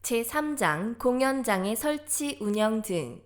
제3장 공연장의 설치 운영 등.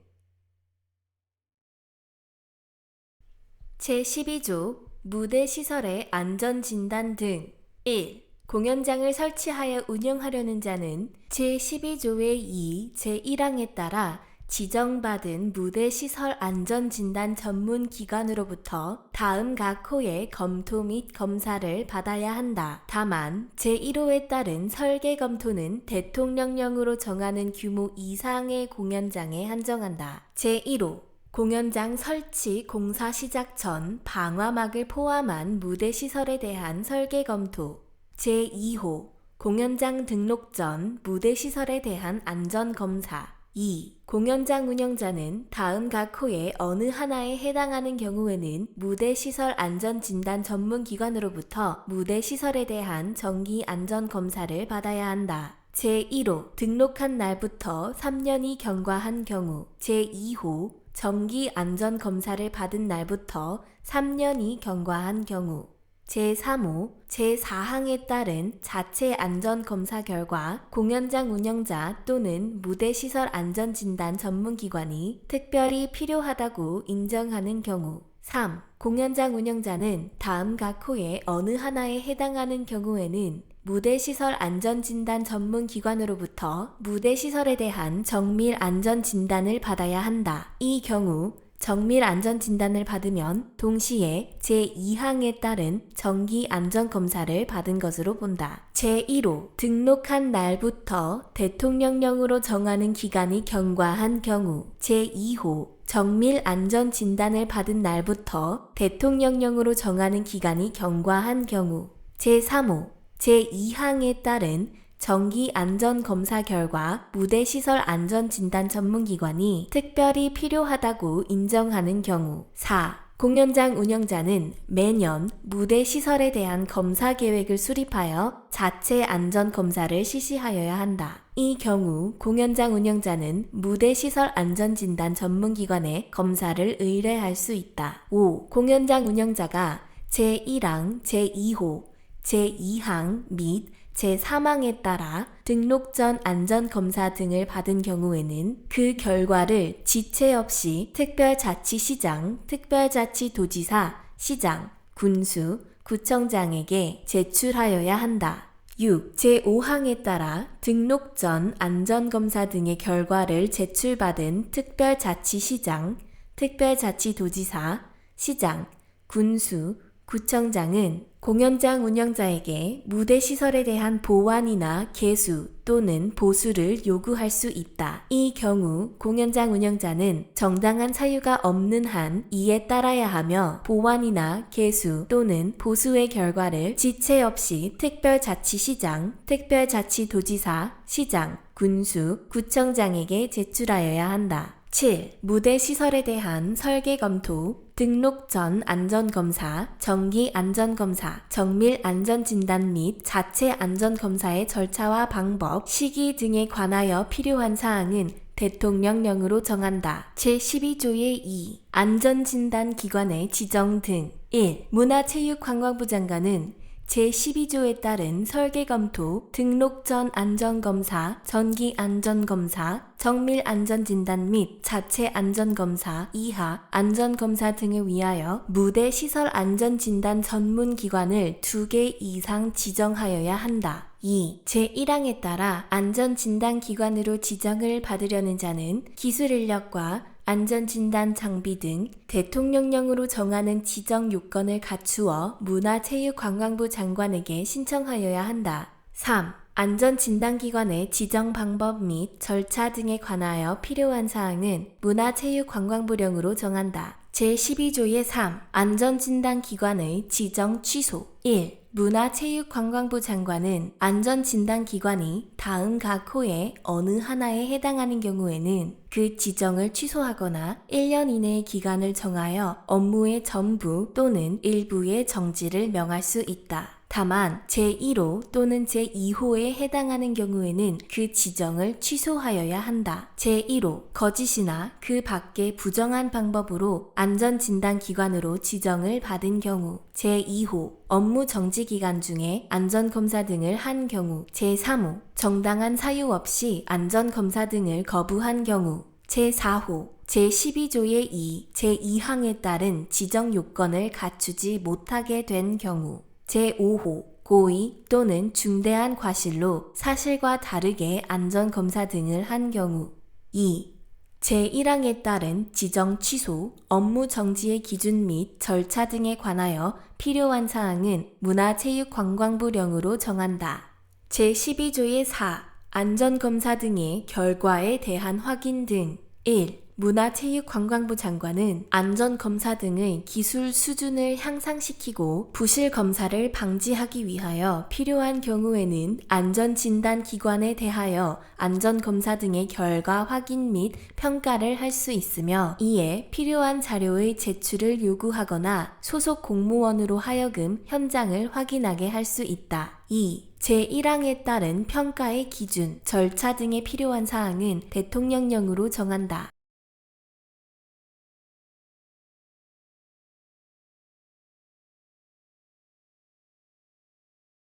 제12조 무대 시설의 안전 진단 등. 1. 공연장을 설치하여 운영하려는 자는 제12조의 2, 제1항에 따라 지정받은 무대 시설 안전 진단 전문 기관으로부터 다음 각 호의 검토 및 검사를 받아야 한다. 다만 제1호에 따른 설계 검토는 대통령령으로 정하는 규모 이상의 공연장에 한정한다. 제1호 공연장 설치 공사 시작 전 방화막을 포함한 무대 시설에 대한 설계 검토. 제2호 공연장 등록 전 무대 시설에 대한 안전 검사. 2. 공연장 운영자는 다음 각 호의 어느 하나에 해당하는 경우에는 무대 시설 안전 진단 전문 기관으로부터 무대 시설에 대한 정기 안전 검사를 받아야 한다. 제1호 등록한 날부터 3년이 경과한 경우. 제2호 정기 안전 검사를 받은 날부터 3년이 경과한 경우. 제3호, 제4항에 따른 자체 안전검사 결과 공연장 운영자 또는 무대시설 안전진단 전문기관이 특별히 필요하다고 인정하는 경우. 3. 공연장 운영자는 다음 각 호의 어느 하나에 해당하는 경우에는 무대시설 안전진단 전문기관으로부터 무대시설에 대한 정밀 안전진단을 받아야 한다. 이 경우 정밀 안전진단을 받으면 동시에 제2항에 따른 정기 안전검사를 받은 것으로 본다. 제1호 등록한 날부터 대통령령으로 정하는 기간이 경과한 경우. 제2호 정밀 안전진단을 받은 날부터 대통령령으로 정하는 기간이 경과한 경우. 제3호 제2항에 따른 정기 안전검사 결과 무대시설 안전진단 전문기관이 특별히 필요하다고 인정하는 경우. 4. 공연장 운영자는 매년 무대시설에 대한 검사 계획을 수립하여 자체 안전검사를 실시하여야 한다. 이 경우 공연장 운영자는 무대시설 안전진단 전문기관에 검사를 의뢰할 수 있다. 5. 공연장 운영자가 제1항, 제2호, 제2항 및 제3항에 따라 등록 전 안전검사 등을 받은 경우에는 그 결과를 지체 없이 특별자치시장, 특별자치도지사, 시장, 군수, 구청장에게 제출하여야 한다. 6. 제5항에 따라 등록 전 안전검사 등의 결과를 제출받은 특별자치시장, 특별자치도지사, 시장, 군수, 구청장은 공연장 운영자에게 무대 시설에 대한 보완이나 개수 또는 보수를 요구할 수 있다. 이 경우 공연장 운영자는 정당한 사유가 없는 한 이에 따라야 하며 보완이나 개수 또는 보수의 결과를 지체 없이 특별자치시장, 특별자치도지사, 시장, 군수, 구청장에게 제출하여야 한다. 7. 무대 시설에 대한 설계 검토, 등록 전 안전검사, 정기 안전검사, 정밀 안전진단 및 자체 안전검사의 절차와 방법, 시기 등에 관하여 필요한 사항은 대통령령으로 정한다. 제12조의 2. 안전진단 기관의 지정 등. 1. 문화체육관광부 장관은 제12조에 따른 설계검토, 등록 전 안전검사, 정기 안전검사, 정밀 안전진단 및 자체 안전검사, 이하 안전검사 등을 위하여 무대 시설 안전진단 전문기관을 2개 이상 지정하여야 한다. 2. 제1항에 따라 안전진단기관으로 지정을 받으려는 자는 기술인력과 안전진단 장비 등 대통령령으로 정하는 지정 요건을 갖추어 문화체육관광부 장관에게 신청하여야 한다. 3. 안전진단기관의 지정 방법 및 절차 등에 관하여 필요한 사항은 문화체육관광부령으로 정한다. 제12조의 3. 안전진단기관의 지정 취소. 1. 문화체육관광부 장관은 안전진단기관이 다음 각 호의 어느 하나에 해당하는 경우에는 그 지정을 취소하거나 1년 이내의 기간을 정하여 업무의 전부 또는 일부의 정지를 명할 수 있다. 다만 제1호 또는 제2호에 해당하는 경우에는 그 지정을 취소하여야 한다. 제1호, 거짓이나 그 밖의 부정한 방법으로 안전진단기관으로 지정을 받은 경우. 제2호, 업무 정지 기간 중에 안전검사 등을 한 경우. 제3호, 정당한 사유 없이 안전검사 등을 거부한 경우. 제4호, 제12조의 2, 제2항에 따른 지정 요건을 갖추지 못하게 된 경우. 제5호, 고의 또는 중대한 과실로 사실과 다르게 안전검사 등을 한 경우. 2. 제1항에 따른 지정 취소, 업무 정지의 기준 및 절차 등에 관하여 필요한 사항은 문화체육관광부령으로 정한다. 제12조의 4. 안전검사 등의 결과에 대한 확인 등. 1. 문화체육관광부 장관은 안전검사 등의 기술 수준을 향상시키고 부실검사를 방지하기 위하여 필요한 경우에는 안전진단기관에 대하여 안전검사 등의 결과 확인 및 평가를 할 수 있으며 이에 필요한 자료의 제출을 요구하거나 소속 공무원으로 하여금 현장을 확인하게 할 수 있다. 2. 제1항에 따른 평가의 기준, 절차 등에 필요한 사항은 대통령령으로 정한다.